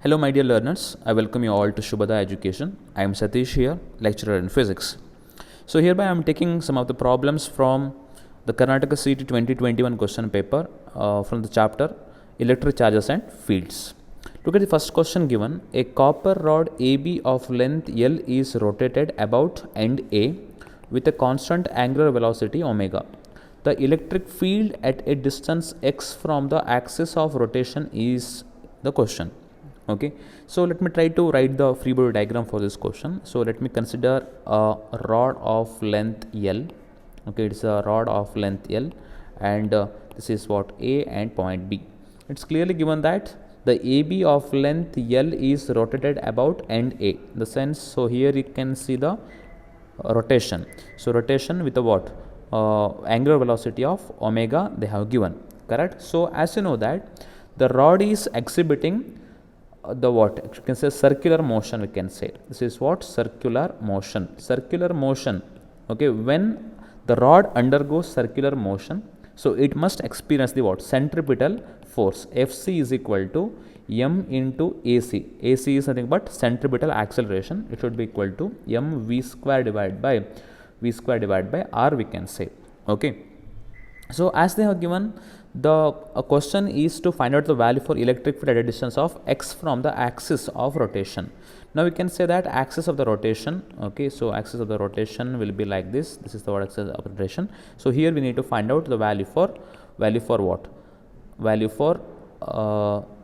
Hello, my dear learners. I welcome you all to Shubhada Education. I am Satish here, lecturer in physics. So, hereby I am taking some of the problems from the Karnataka CET 2021 question paper from the chapter Electric Charges and Fields. Look at the first question given. A copper rod AB of length L is rotated about end A with a constant angular velocity omega. The electric field at a distance x from the axis of rotation is the question. Okay, so let me try to write the free body diagram for this question. So let me consider a rod of length L. Okay, it's a rod of length L, and this is what A and point B. It's clearly given that the AB of length L is rotated about end A. The sense, so here you can see the rotation. So rotation with the what? Angular velocity of omega they have given, correct? So as you know that the rod is exhibiting the what you can say circular motion, we can say this is what circular motion. Okay, when the rod undergoes circular motion, so it must experience the what centripetal force. Fc is equal to m into ac. Ac is nothing but centripetal acceleration. It should be equal to mv square divided by r, we can say. Okay, so as they have given, the question is to find out the value for electric field at a distance of x from the axis of rotation. Now we can say that axis of the rotation, okay, so axis of the rotation will be like this. This is the axis of rotation. So here we need to find out the value for what? Value for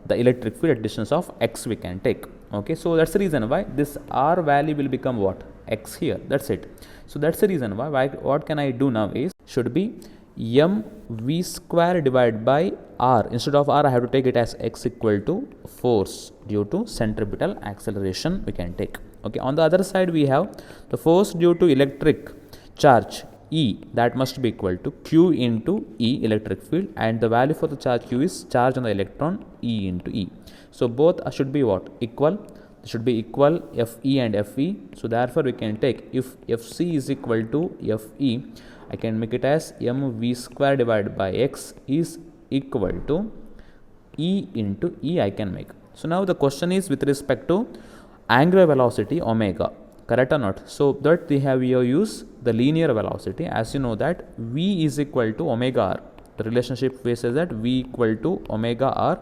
the electric field at distance of x we can take. Okay, so that's the reason why this r value will become what? X here. That's it. So that's the reason why what can I do now is should be mv square divided by r. Instead of r I have to take it as x equal to force due to centripetal acceleration we can take. Okay, on the other side we have the force due to electric charge E, that must be equal to q into E electric field, and the value for the charge q is charge on the electron E into E. So both should be what? Equal. They should be equal, Fe and Fe. So therefore we can take, if Fc is equal to Fe, I can make it as mv square divided by x is equal to E into E I can make. So now the question is with respect to angular velocity omega, correct or not? So that we have here used the linear velocity. As you know that V is equal to omega r. The relationship says that V equal to omega r.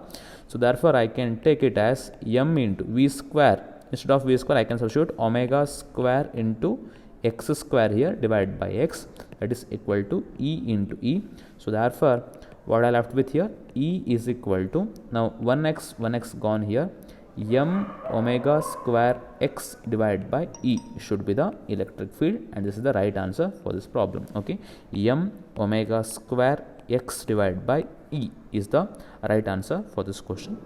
So therefore I can take it as m into V square. Instead of V square I can substitute omega square into x square here divided by x, that is equal to E into E. So therefore what I left with here, E is equal to, now 1x gone here, m omega square x divided by E should be the electric field, and this is the right answer for this problem. Okay, m omega square x divided by E is the right answer for this question.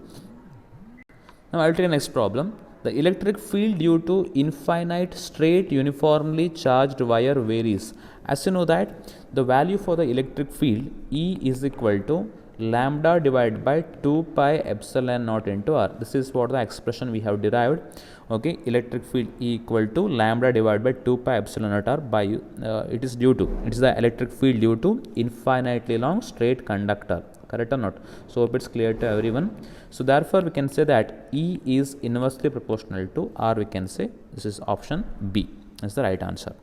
Now I will take the next problem. The electric field due to infinite straight uniformly charged wire varies. As you know that the value for the electric field E is equal to lambda divided by 2 pi epsilon naught into r. This is what the expression we have derived. Okay, electric field E equal to lambda divided by 2 pi epsilon naught r by it is the electric field due to infinitely long straight conductor, correct or not? So hope it's clear to everyone. So therefore we can say that E is inversely proportional to r, we can say this is option B is the right answer.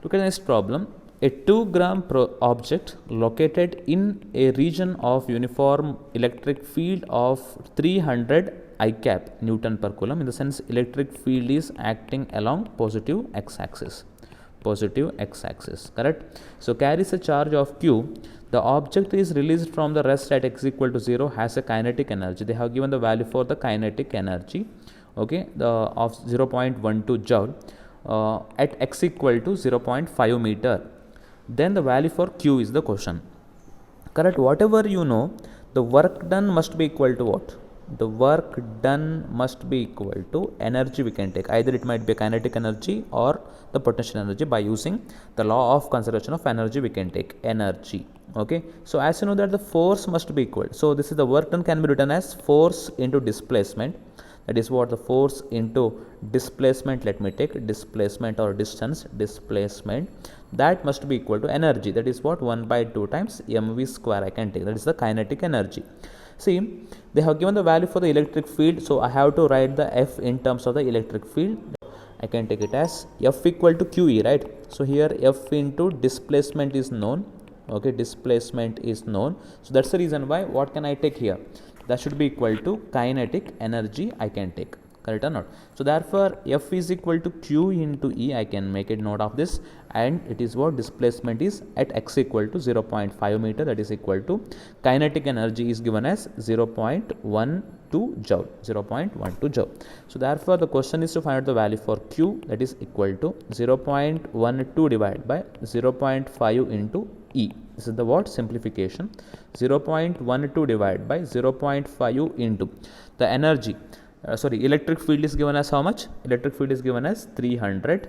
Look at the next problem. A 2-gram object located in a region of uniform electric field of 300 I cap Newton per coulomb, in the sense electric field is acting along positive x-axis, correct? So carries a charge of q. The object is released from the rest at x equal to 0, has a kinetic energy. They have given the value for the kinetic energy, okay, of 0.12 joule at x equal to 0.5 meter. Then the value for q is the question, correct? Whatever you know, the work done must be equal to what? The work done must be equal to energy we can take. Either it might be kinetic energy or the potential energy. By using the law of conservation of energy we can take energy. Okay, so as you know that the force must be equal, so this is the work done can be written as force into displacement. That is what the force into displacement, let me take displacement or distance, displacement, that must be equal to energy. That is what 1 by 2 times mv square I can take. That is the kinetic energy. See, they have given the value for the electric field, so I have to write the F in terms of the electric field. I can take it as F equal to QE, right? So here F into displacement is known. Okay, displacement is known. So that's the reason why what can I take here? That should be equal to kinetic energy I can take. Correct or not? So therefore F is equal to Q into E. I can make a note of this, and it is what displacement is at x equal to 0.5 meter, that is equal to kinetic energy is given as 0.12 joule. 0.12 joule. So therefore the question is to find out the value for Q, that is equal to 0.12 divided by 0.5 into E. This is the what simplification. 0.12 divided by 0.5 into the energy. Electric field is given as how much? Electric field is given as 300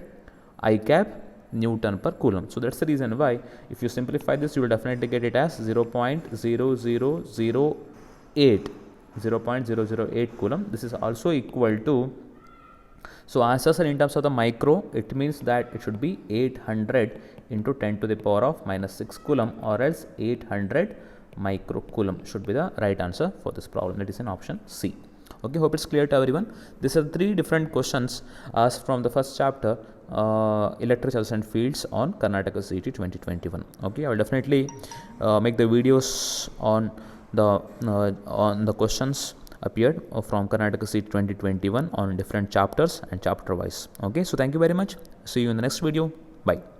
I cap Newton per Coulomb. So that's the reason why if you simplify this, you will definitely get it as 0.0008 Coulomb. This is also equal to, so answers are in terms of the micro, it means that it should be 800 into 10 to the power of minus 6 Coulomb, or else 800 micro Coulomb should be the right answer for this problem. That is in option C. Okay, hope it's clear to everyone. These are 3 different questions asked from the first chapter, electric charges and fields on Karnataka CET 2021. Okay, I will definitely make the videos on the questions appeared from Karnataka CET 2021 on different chapters and chapter wise. Okay, so thank you very much. See you in the next video. Bye.